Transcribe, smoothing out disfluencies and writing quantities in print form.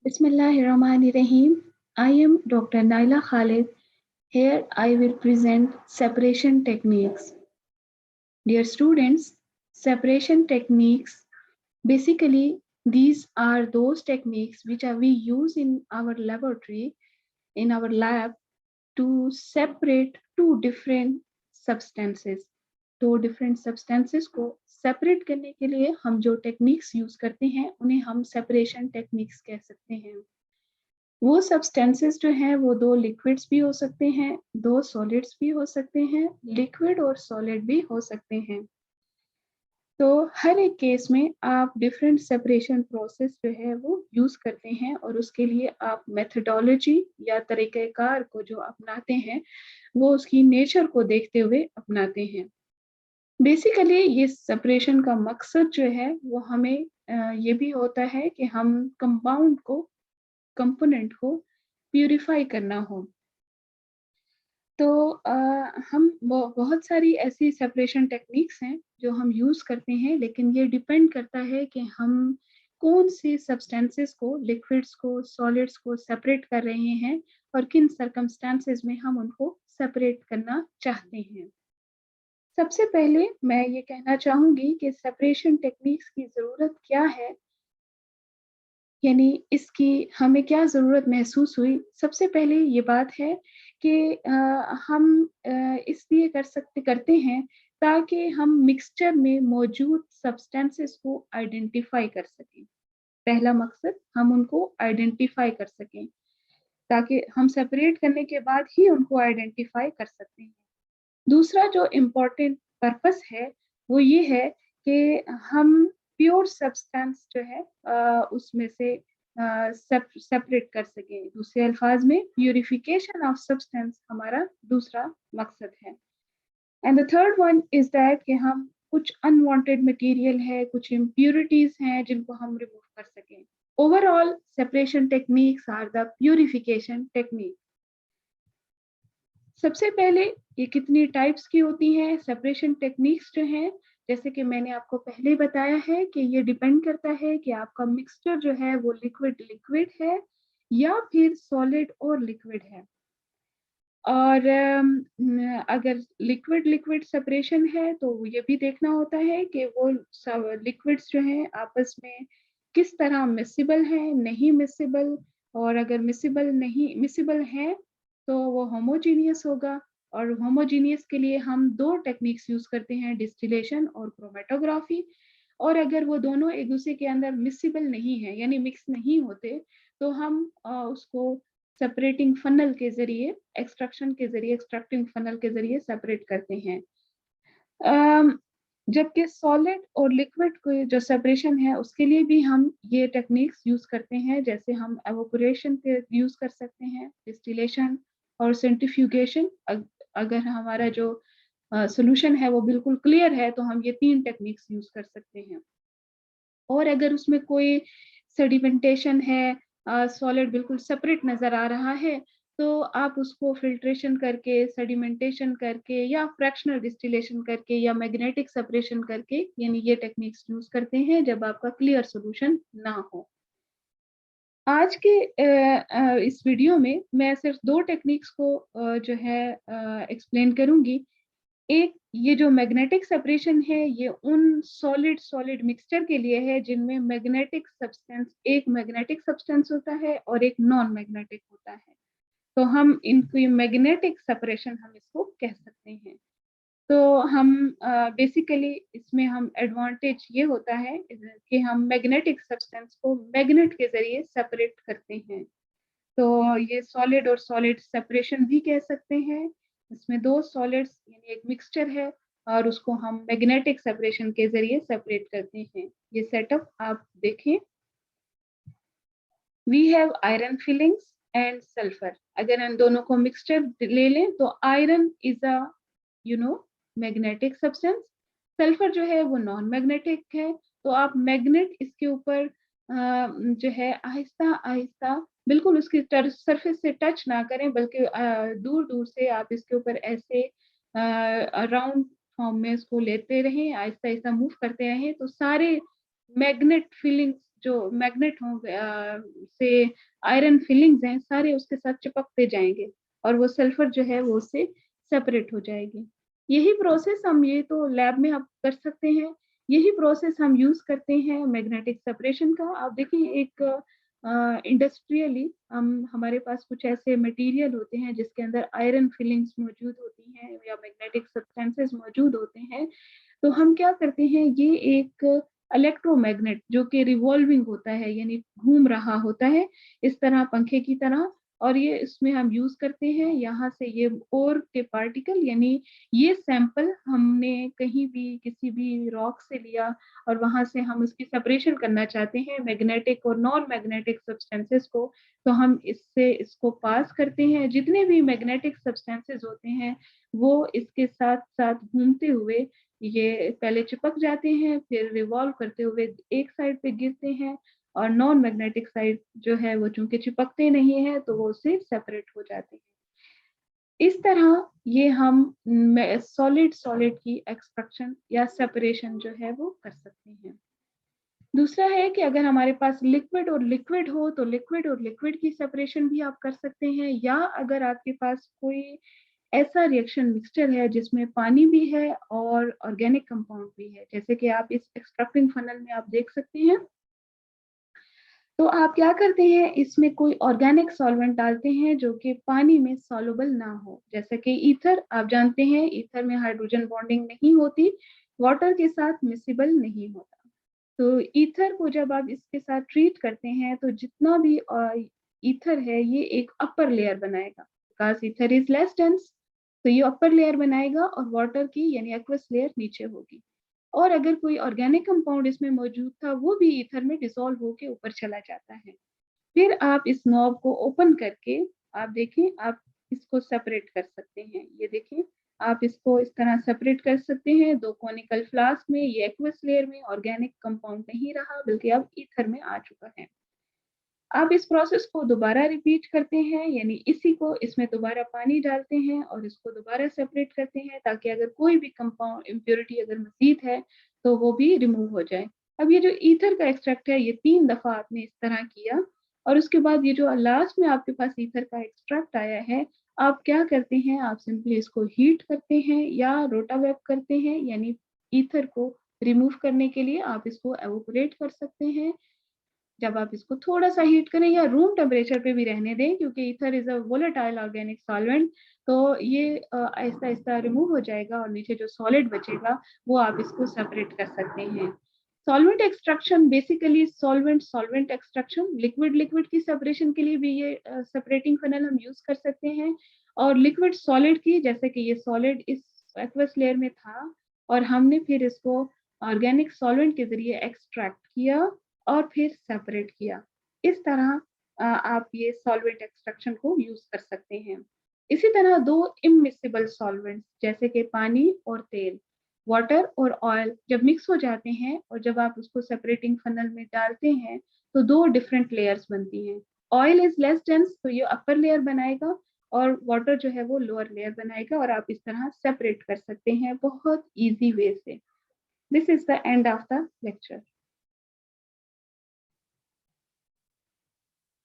Bismillahirrahmanirrahim. I am Dr. Naila Khalid. Here I will present separation techniques. Dear students, separation techniques basically these are those techniques which we use in our laboratory, in our lab to separate two different substances. दो different substances को separate करने के लिए हम जो techniques use करते हैं उन्हें हम separation techniques कह सकते हैं। वो सब्सटेंसेस जो हैं वो दो लिक्विड्स भी हो सकते हैं, दो सॉलिड्स भी हो सकते हैं, लिक्विड और सॉलिड भी हो सकते हैं। तो हर एक केस में आप डिफरेंट सेपरेशन प्रोसेस जो है वो यूज करते हैं और उसके लिए आप मेथडोलॉजी या तरीक़ेकार को जो अपनाते हैं वो उसकी नेचर को देखते हुए अपनाते हैं। बेसिकली ये सेपरेशन का मकसद जो है वो हमें ये भी होता है कि हम कंपाउंड को कंपोनेंट को प्यूरिफाई करना हो। तो हम बहुत सारी ऐसी सेपरेशन टेक्निक्स हैं जो हम यूज़ करते हैं, लेकिन ये डिपेंड करता है कि हम कौन से सब्सटेंसेस को, लिक्विड्स को, सॉलिड्स को सेपरेट कर रहे हैं और किन सर्कमस्टेंसेस में हम उनको सेपरेट करना चाहते हैं। सबसे पहले मैं ये कहना चाहूँगी कि सेपरेशन टेक्निक्स की ज़रूरत क्या है? यानी इसकी हमें क्या ज़रूरत महसूस हुई? सबसे पहले ये बात है कि हम इसलिए करते हैं ताकि हम मिक्सचर में मौजूद सब्सटेंसेस को आइडेंटिफ़ाई कर सकें। पहला मकसद हम उनको आइडेंटिफ़ाई कर सकें, ताकि हम सेपरेट करने के बाद ही उनको आइडेंटिफ़ाई कर सकते हैं। दूसरा जो इम्पोर्टेंट पर्पस है, वो ये है कि हम प्योर सब्सटेंस जो है उसमें से सेपरेट कर सकें। दूसरे अल्फाज में प्यूरिफिकेशन ऑफ सब्सटेंस हमारा दूसरा मकसद है। And the third one is that कि हम कुछ अनवांटेड मटेरियल है, कुछ इम्प्यूरिटीज़ हैं जिनको हम रिमूव कर सकें। Overall separation techniques are the purification technique. सबसे पहले ये कितनी टाइप्स की होती हैं सेपरेशन टेक्निक्स जो हैं, जैसे कि मैंने आपको पहले ही बताया है कि ये डिपेंड करता है कि आपका मिक्सचर जो है वो लिक्विड है या फिर सॉलिड और लिक्विड है। और अगर लिक्विड सेपरेशन है तो ये भी देखना होता है कि वो लिक्विड्स जो हैं आपस में किस तरह मिसिबल हैं, नहीं मिसिबल, और अगर मिसिबल हैं तो वो होमोजीनियस होगा। और होमोजीनियस के लिए हम दो टेक्निक्स यूज करते हैं, डिस्टिलेशन और क्रोमेटोग्राफी। और अगर वो दोनों एक दूसरे के अंदर मिसिबल नहीं है यानी मिक्स नहीं होते तो हम उसको सेपरेटिंग फनल के जरिए, एक्सट्रैक्टिंग फनल के जरिए सेपरेट करते हैं। जबकि सॉलिड और लिक्विड को जो सेपरेशन है उसके लिए भी हम ये टेक्निक्स यूज करते हैं, जैसे हम एवोपोरेशन के यूज कर सकते हैं, डिस्टिलेशन और सेंट्रीफ्यूगेशन। अगर हमारा जो सॉल्यूशन है वो बिल्कुल क्लियर है तो हम ये तीन टेक्निक्स यूज कर सकते हैं। और अगर उसमें कोई सेडिमेंटेशन है, सॉलिड बिल्कुल सेपरेट नज़र आ रहा है, तो आप उसको फ़िल्ट्रेशन करके, सेडिमेंटेशन करके या फ्रैक्शनल डिस्टिलेशन करके या मैग्नेटिक सेपरेशन करके, यानी ये टेक्निक्स यूज़ करते हैं जब आपका क्लियर सॉल्यूशन ना हो। आज के इस वीडियो में मैं सिर्फ 2 टेक्निक्स को जो है एक्सप्लेन करूँगी। एक ये जो मैग्नेटिक सेपरेशन है ये उन सॉलिड मिक्सचर के लिए है जिनमें एक मैग्नेटिक सब्सटेंस होता है और एक नॉन मैग्नेटिक होता है। तो हम इनकी मैग्नेटिक सेपरेशन हम इसको कह सकते हैं। तो हम बेसिकली इसमें हम एडवांटेज ये होता है कि हम मैग्नेटिक सब्सटेंस को मैग्नेट के ज़रिए सेपरेट करते हैं। तो ये सॉलिड और सॉलिड सेपरेशन भी कह सकते हैं। इसमें दो सॉलिड्स यानी एक मिक्सचर है और उसको हम मैग्नेटिक सेपरेशन के ज़रिए सेपरेट करते हैं। ये सेटअप आप देखें। We have iron filings and sulphur. अगर इन दोनों को मिक्सचर ले लें तो iron is a magnetic substance, sulphur जो है वो नॉन मैग्नेटिक है। तो आप मैग्नेट इसके ऊपर जो है आहिस्ता-आहिस्ता बिल्कुल उसकी सरफेस से टच ना करें, बल्कि दूर-दूर से आप इसके ऊपर ऐसे राउंड फॉर्म में इसको लेते रहें, आहिस्ता-आहिस्ता मूव करते रहें, तो सारे मैग्नेट फीलिंग्स जो मैग्नेट से आयरन फिलिंग्स हैं सारे उसके साथ चिपकते जाएंगे और वो सल्फर जो है वो उससे सेपरेट हो जाएगी। यही प्रोसेस हम ये तो लैब में आप कर सकते हैं, यही प्रोसेस हम यूज़ करते हैं मैग्नेटिक सेपरेशन का। आप देखिए एक इंडस्ट्रियली हम हमारे पास कुछ ऐसे मटेरियल होते हैं जिसके अंदर आयरन फिलिंग्स मौजूद होती हैं या मैग्नेटिक सब्सटेंसेस मौजूद होते हैं। तो हम क्या करते हैं, ये एक इलेक्ट्रोमैग्नेट जो कि रिवॉल्विंग होता है यानी घूम रहा होता है इस तरह पंखे की तरह, और ये इसमें हम यूज़ करते हैं। यहाँ से ये ओर के पार्टिकल यानी ये सैंपल हमने कहीं भी किसी भी रॉक से लिया और वहाँ से हम उसकी सेपरेशन करना चाहते हैं मैग्नेटिक और नॉन मैग्नेटिक सब्सटेंसेस को, तो हम इससे इसको पास करते हैं। जितने भी मैग्नेटिक सब्सटेंसेस होते हैं वो इसके साथ-साथ घूमते हुए ये पहले चिपक जाते हैं, फिर रिवॉल्व करते हुए एक साइड पे गिरते हैं और नॉन मैग्नेटिक साइड जो है वो चूँकि चिपकते नहीं हैं तो वो उससे सेपरेट हो जाते हैं। इस तरह ये हम सॉलिड सॉलिड की एक्सट्रैक्शन या सेपरेशन जो है वो कर सकते हैं। दूसरा है कि अगर हमारे पास लिक्विड और लिक्विड हो तो लिक्विड और लिक्विड की सेपरेशन भी आप कर सकते हैं, या अगर आपके पास कोई ऐसा रिएक्शन मिक्सचर है जिसमें पानी भी है और ऑर्गेनिक कंपाउंड भी है, जैसे कि आप इस एक्सट्रैक्टिंग फनल में आप देख सकते हैं। तो आप क्या करते हैं, इसमें कोई ऑर्गेनिक सॉल्वेंट डालते हैं जो कि पानी में सॉल्युबल ना हो, जैसे कि ईथर। आप जानते हैं ईथर में हाइड्रोजन बॉन्डिंग नहीं होती, वाटर के साथ मिसिबल नहीं होता। तो ईथर को जब आप इसके साथ ट्रीट करते हैं तो जितना भी ईथर है ये एक अपर लेयर बनाएगा, because ether is less dense, तो ये अपर लेयर बनाएगा और वाटर की यानी एक्वस लेयर नीचे होगी। और अगर कोई ऑर्गेनिक कंपाउंड इसमें मौजूद था वो भी ईथर में डिसॉल्व होके ऊपर चला जाता है। फिर आप इस नॉब को ओपन करके आप देखें, आप इसको सेपरेट कर सकते हैं। ये देखें, आप इसको इस तरह सेपरेट कर सकते हैं 2 कोनिकल फ्लास्क में। ये एक्वस लेयर में ऑर्गेनिक कंपाउंड नहीं रहा बल्कि अब ईथर में आ चुका है। आप इस प्रोसेस को दोबारा रिपीट करते हैं, यानी इसी को इसमें दोबारा पानी डालते हैं और इसको दोबारा सेपरेट करते हैं ताकि अगर कोई भी कंपाउंड इम्प्योरिटी अगर मज़ीद है तो वो भी रिमूव हो जाए। अब ये जो ईथर का एक्सट्रैक्ट है ये 3 दफ़ा आपने इस तरह किया और उसके बाद ये जो लास्ट में आपके पास ईथर का एक्सट्रैक्ट आया है, आप क्या करते हैं, आप सिंपली इसको हीट करते हैं या रोटावेप करते हैं, यानी ईथर को रिमूव करने के लिए आप इसको एवापोरेट कर सकते हैं। जब आप इसको थोड़ा-सा हीट करें या रूम टेम्परेचर पे भी रहने दें, क्योंकि ether is a volatile organic solvent, तो ये आहिस्ता-आहिस्ता रिमूव हो जाएगा और नीचे जो सॉलिड बचेगा वो आप इसको सेपरेट कर सकते हैं। Solvent extraction basically solvent extraction, liquid की सेपरेशन के लिए भी ये सेपरेटिंग फनल हम यूज़ कर सकते हैं, और लिक्विड सॉलिड की, जैसे कि ये सॉलिड इस एक्वस लेयर में था और हमने फिर इसको ऑर्गेनिक सॉल्वेंट के ज़रिए एक्सट्रैक्ट किया और फिर सेपरेट किया। इस तरह आप ये सॉल्वेंट एक्सट्रैक्शन को यूज़ कर सकते हैं। इसी तरह 2 इम्मिसिबल सॉल्वेंट्स जैसे कि पानी और तेल, वाटर और ऑयल जब मिक्स हो जाते हैं और जब आप उसको सेपरेटिंग फनल में डालते हैं, तो 2 डिफरेंट लेयर्स बनती हैं। ऑयल इज़ लेस डेंस, तो ये अपर लेयर बनाएगा और वाटर जो है वो लोअर लेयर बनाएगा और आप इस तरह सेपरेट कर सकते हैं बहुत ईज़ी वे से। This is the end of the lecture.